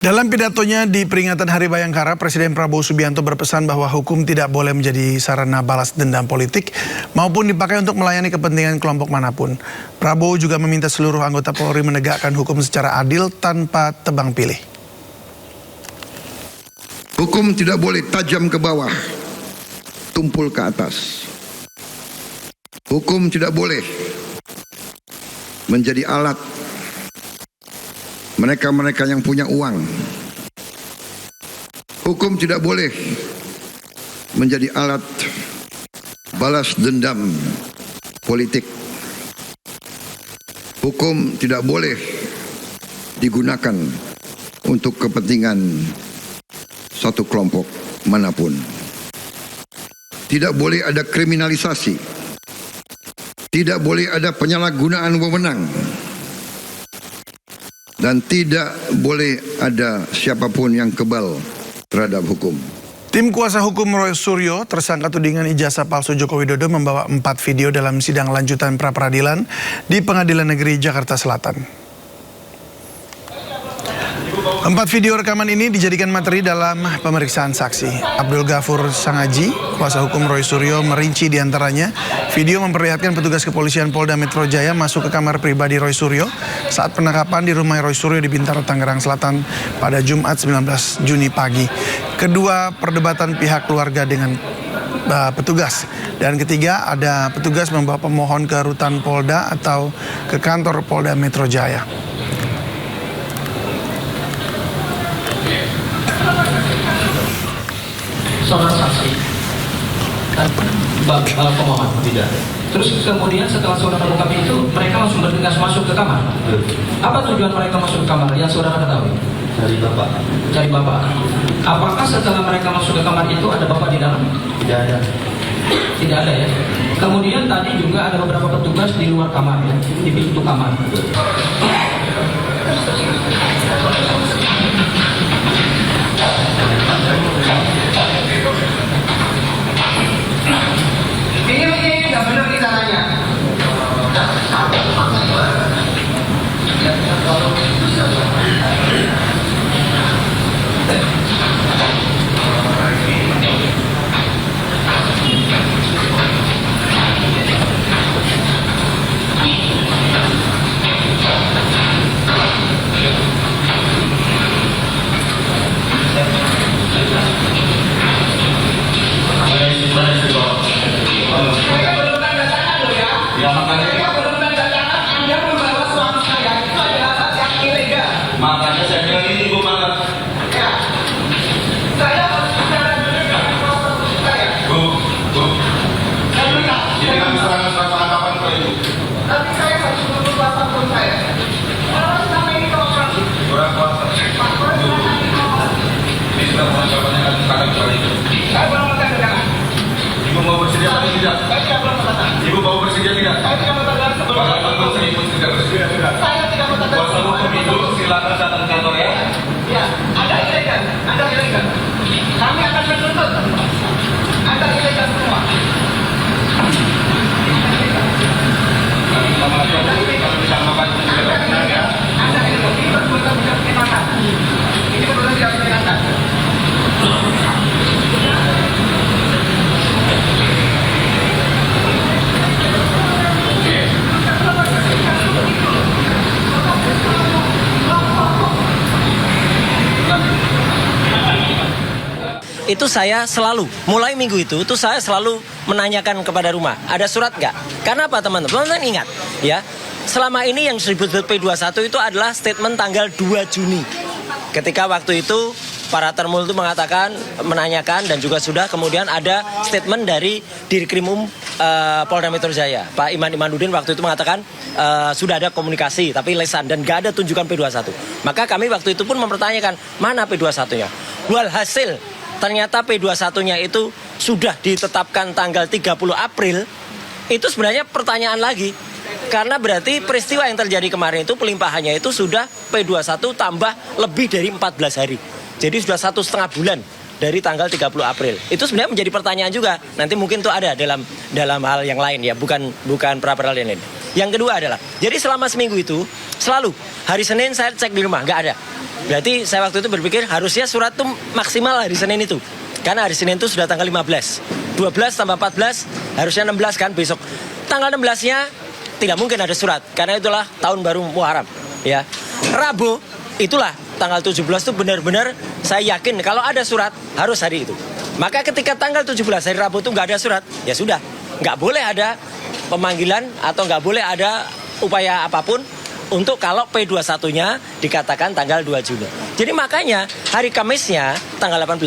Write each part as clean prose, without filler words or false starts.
Dalam pidatonya di peringatan Hari Bayangkara, Presiden Prabowo Subianto berpesan bahwa hukum tidak boleh menjadi sarana balas dendam politik maupun dipakai untuk melayani kepentingan kelompok manapun. Prabowo juga meminta seluruh anggota Polri menegakkan hukum secara adil tanpa tebang pilih. Hukum tidak boleh tajam ke bawah, tumpul ke atas. Hukum tidak boleh menjadi alat mereka-mereka yang punya uang. Hukum tidak boleh menjadi alat balas dendam politik. Hukum tidak boleh digunakan untuk kepentingan satu kelompok manapun. Tidak boleh ada kriminalisasi. Tidak boleh ada penyalahgunaan wewenang. Dan tidak boleh ada siapapun yang kebal terhadap hukum. Tim kuasa hukum Roy Suryo, tersangka tudingan ijazah palsu Joko Widodo, membawa 4 video dalam sidang lanjutan pra-peradilan di Pengadilan Negeri Jakarta Selatan. 4 video rekaman ini dijadikan materi dalam pemeriksaan saksi. Abdul Ghafur Sangaji, kuasa hukum Roy Suryo, merinci diantaranya video memperlihatkan petugas kepolisian Polda Metro Jaya masuk ke kamar pribadi Roy Suryo saat penangkapan di rumah Roy Suryo di Bintaro, Tangerang Selatan pada Jumat 19 Juni pagi. Kedua, perdebatan pihak keluarga dengan petugas. Dan ketiga, ada petugas membawa pemohon ke rutan Polda atau ke kantor Polda Metro Jaya. Seorang saksi dan pemohon tidak. Terus kemudian setelah saudara buka pintu, mereka langsung bergegas masuk ke kamar. Apa tujuan mereka masuk ke kamar yang saudara ketahui? Cari bapak. Cari bapak. Apakah setelah mereka masuk ke kamar itu ada bapak di dalam? Tidak ada. Tidak ada ya. Kemudian tadi juga ada beberapa petugas di luar kamar ya, di pintu kamar. Ini nggak benar kita nanya. Makanya saya bilang ini Bu Mangat. Ya. Saya harus bicara dulu dengan proses saya. Bu. Saya minta. Ini kan serang penangkapan Pak Ibu. Tapi saya harus menunggu kuasa hukum saya. Kalau selama ini kooperatif. Kurang kuasa. Ini sudah penangkapannya kan sekarang Pak Ibu. Saya belum makan dengan. Ibu mau bersedia atau tidak? Saya tidak belum makan. Ibu mau bersedia tidak? Saya tidak makan sebelum. Bagaimana Ibu tidak bersedia? Saya tidak makan. Kuasa hukum itu silakan datang ke kantor ya. Ya, Anda ilegal. Anda ilegal. Kami akan menuntut. Anda ilegal semua. Kalau bisa makan juga benar ya. Anda ilegal. Ini perbuatan tidak menyenangkan. Ini perbuatan tidak menyenangkan. Itu saya selalu, mulai minggu itu saya selalu menanyakan kepada rumah, ada surat nggak? Karena apa teman-teman? Teman-teman ingat, ya, selama ini yang disebut P21 itu adalah statement tanggal 2 Juni. Ketika waktu itu para termul itu mengatakan, menanyakan dan juga sudah kemudian ada statement dari Dirkrimum Polda Metro Jaya. Pak Iman Imanuddin waktu itu mengatakan sudah ada komunikasi tapi lesan dan nggak ada tunjukan P21. Maka kami waktu itu pun mempertanyakan mana P21-nya. Walhasil ternyata P21-nya itu sudah ditetapkan tanggal 30 April. Itu sebenarnya pertanyaan lagi. Karena berarti peristiwa yang terjadi kemarin itu pelimpahannya itu sudah P21 tambah lebih dari 14 hari. Jadi sudah 1,5 bulan dari tanggal 30 April. Itu sebenarnya menjadi pertanyaan juga. Nanti mungkin itu ada dalam hal yang lain ya, bukan pra-peradilan ini. Yang kedua adalah, jadi selama seminggu itu selalu hari Senin saya cek di rumah, nggak ada. Berarti saya waktu itu berpikir harusnya surat itu maksimal hari Senin itu. Karena hari Senin itu sudah tanggal 15. 12 tambah 14 harusnya 16 kan besok. Tanggal 16-nya tidak mungkin ada surat karena itulah tahun baru Muharram, ya. Rabu itulah tanggal 17 itu benar-benar saya yakin kalau ada surat harus hari itu. Maka ketika tanggal 17 hari Rabu itu nggak ada surat, ya sudah, nggak boleh ada pemanggilan atau nggak boleh ada upaya apapun untuk kalau P21-nya dikatakan tanggal 2 Juni. Jadi makanya hari Kamisnya tanggal 18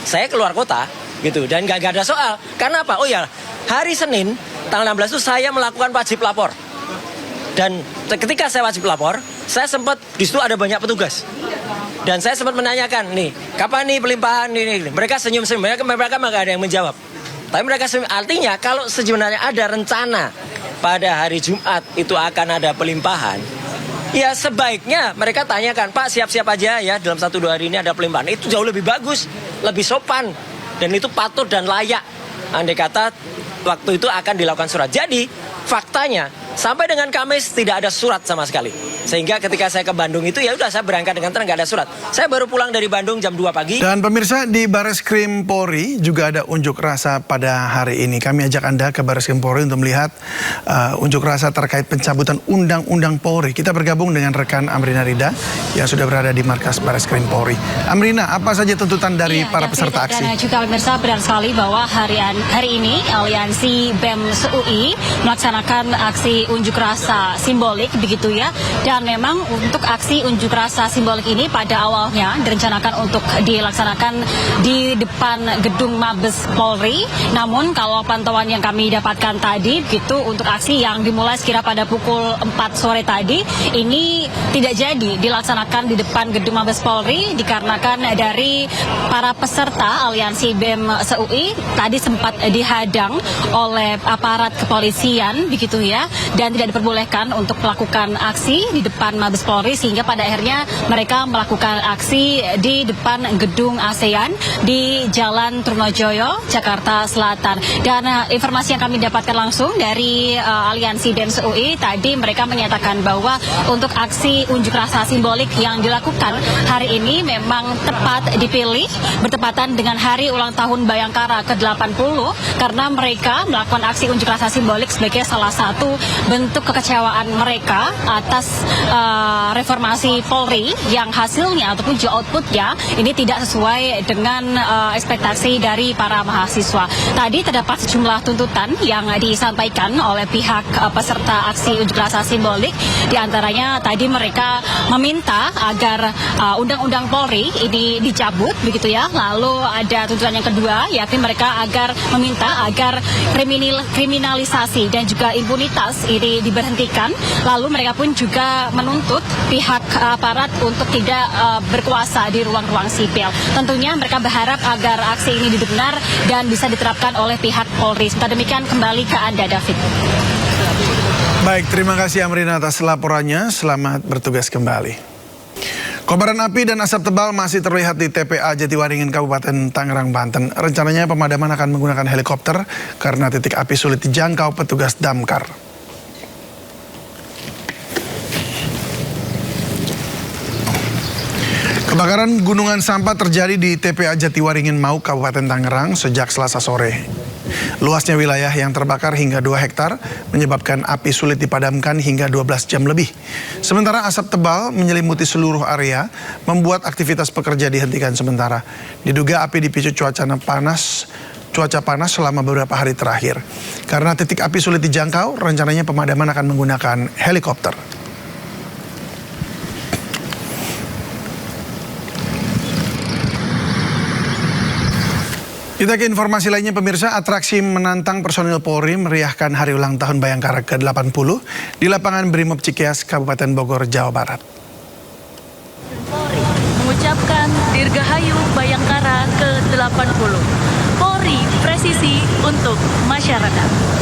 saya keluar kota gitu dan nggak ada soal. Karena apa? Oh ya, hari Senin tanggal 16 itu saya melakukan wajib lapor. Dan ketika saya wajib lapor, saya sempat di situ ada banyak petugas. Dan saya sempat menanyakan, nih, kapan nih pelimpahan ini? Mereka senyum-senyum, mereka nggak ada yang menjawab. Tapi mereka senyum, artinya kalau sebenarnya ada rencana pada hari Jumat itu akan ada pelimpahan, ya sebaiknya mereka tanyakan, Pak siap-siap aja ya dalam 1-2 hari ini ada pelimpahan. Itu jauh lebih bagus, lebih sopan, dan itu patut dan layak. Andai kata waktu itu akan dilakukan surat. Jadi faktanya sampai dengan Kamis tidak ada surat sama sekali. Sehingga ketika saya ke Bandung itu ya udah saya berangkat dengan tenang, nggak ada surat. Saya baru pulang dari Bandung jam 2 pagi. Dan pemirsa, di Bareskrim Polri juga ada unjuk rasa pada hari ini. Kami ajak Anda ke Bareskrim Polri untuk melihat unjuk rasa terkait pencabutan Undang-Undang Polri. Kita bergabung dengan rekan Amrina Rida yang sudah berada di markas Bareskrim Polri. Amrina, apa saja tuntutan dari para peserta aksi? Dan juga pemirsa, benar sekali bahwa hari ini Aliansi BEM UI melaksanakan aksi unjuk rasa simbolik begitu ya. Dan memang untuk aksi unjuk rasa simbolik ini pada awalnya direncanakan untuk dilaksanakan di depan gedung Mabes Polri. Namun kalau pantauan yang kami dapatkan tadi begitu untuk aksi yang dimulai sekira pada pukul 4 sore tadi ini tidak jadi dilaksanakan di depan gedung Mabes Polri dikarenakan dari para peserta Aliansi BEM UI tadi sempat dihadang oleh aparat kepolisian begitu ya, dan tidak diperbolehkan untuk melakukan aksi di depan Mabes Polri sehingga pada akhirnya mereka melakukan aksi di depan gedung ASEAN di Jalan Trunojoyo, Jakarta Selatan. Dan informasi yang kami dapatkan langsung dari Aliansi BEM UI tadi mereka menyatakan bahwa untuk aksi unjuk rasa simbolik yang dilakukan hari ini memang tepat dipilih bertepatan dengan hari ulang tahun Bayangkara ke-80 karena mereka melakukan aksi unjuk rasa simbolik sebagai salah satu bentuk kekecewaan mereka atas reformasi Polri yang hasilnya ataupun juga outputnya ini tidak sesuai dengan ekspektasi dari para mahasiswa. Tadi terdapat sejumlah tuntutan yang disampaikan oleh pihak peserta aksi unjuk rasa simbolik. Di antaranya tadi mereka meminta agar Undang-Undang Polri ini dicabut begitu ya. Lalu ada tuntutan yang kedua yakni mereka meminta agar kriminalisasi dan juga impunitas ini diberhentikan. Lalu mereka pun juga menuntut pihak aparat untuk tidak berkuasa di ruang-ruang sipil. Tentunya mereka berharap agar aksi ini dibenar dan bisa diterapkan oleh pihak Polri. Sementara demikian kembali ke Anda, David. Baik, terima kasih Amrina atas laporannya. Selamat bertugas kembali. Kobaran api dan asap tebal masih terlihat di TPA Jatiwaringin, Kabupaten Tangerang, Banten. Rencananya pemadaman akan menggunakan helikopter karena titik api sulit dijangkau petugas damkar. Kebakaran gunungan sampah terjadi di TPA Jatiwaringin Mau, Kabupaten Tangerang sejak Selasa sore. Luasnya wilayah yang terbakar hingga 2 hektar menyebabkan api sulit dipadamkan hingga 12 jam lebih. Sementara asap tebal menyelimuti seluruh area, membuat aktivitas pekerja dihentikan sementara. Diduga api dipicu cuaca panas selama beberapa hari terakhir. Karena titik api sulit dijangkau, rencananya pemadaman akan menggunakan helikopter. Kita ke informasi lainnya pemirsa, atraksi menantang personil Polri meriahkan hari ulang tahun Bayangkara ke-80 di lapangan Brimob Cikeas, Kabupaten Bogor, Jawa Barat. Polri mengucapkan Dirgahayu Bayangkara ke-80. Polri presisi untuk masyarakat.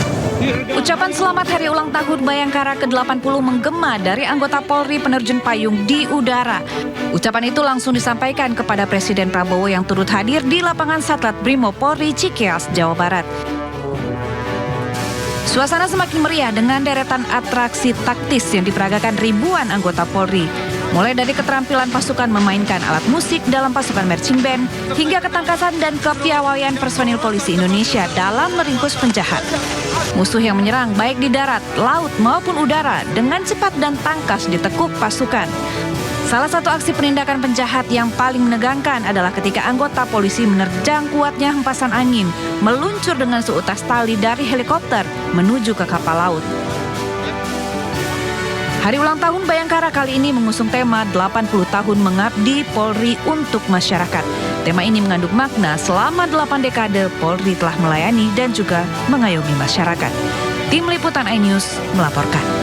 Ucapan selamat hari ulang tahun Bayangkara ke-80 menggema dari anggota Polri penerjun payung di udara. Ucapan itu langsung disampaikan kepada Presiden Prabowo yang turut hadir di lapangan Satlat Brimob Polri Cikeas, Jawa Barat. Suasana semakin meriah dengan deretan atraksi taktis yang diperagakan ribuan anggota Polri. Mulai dari keterampilan pasukan memainkan alat musik dalam pasukan marching band, hingga ketangkasan dan kepiawaian personil polisi Indonesia dalam meringkus penjahat. Musuh yang menyerang baik di darat, laut maupun udara dengan cepat dan tangkas ditekuk pasukan. Salah satu aksi penindakan penjahat yang paling menegangkan adalah ketika anggota polisi menerjang kuatnya hempasan angin, meluncur dengan seutas tali dari helikopter menuju ke kapal laut. Hari ulang tahun Bayangkara kali ini mengusung tema 80 tahun mengabdi Polri untuk masyarakat. Tema ini mengandung makna selama 8 dekade Polri telah melayani dan juga mengayomi masyarakat. Tim Liputan iNews melaporkan.